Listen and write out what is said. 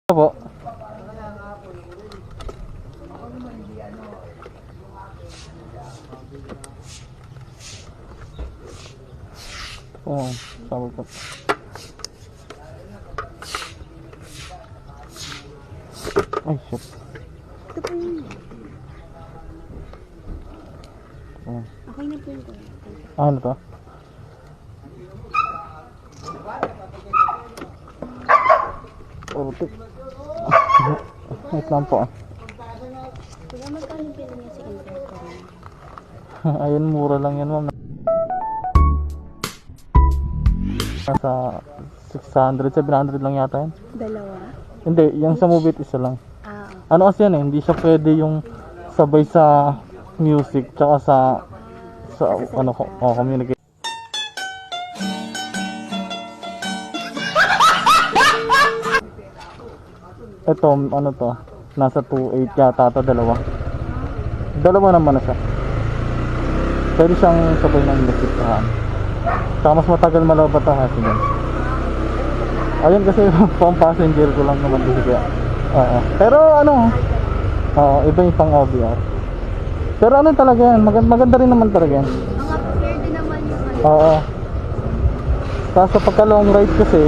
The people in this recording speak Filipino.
Po. Oh, sabi po. Ay, shit. Ito po yun. Oh. Okay na po yun ko. Ano to? Utik. Wait lang po. Kuya, magkano pila niya sa internet? Ayun, mura lang yan, ma'am. Nasa 600, 700 lang yata yan. Dalawa? Hindi, yung sa Move It isa lang. Ah, Ano kasi yan eh, hindi siya pwede yung sabay sa music tsaka sa ano ko, communicate. Ito, ano to, nasa 2.8 yata ito, dalawa. Dalawa naman na siya. Pwede siyang sabay ng music tsaka mas matagal malabat ang kasi yan. Ayun kasi pang passenger ko lang naman kasi kaya. Pero ano, iba yung pang OBR. Pero ano talaga yan, maganda rin naman talaga yan. mga prepared din naman yung ano. Oo. Tapos sa pagka long ride kasi,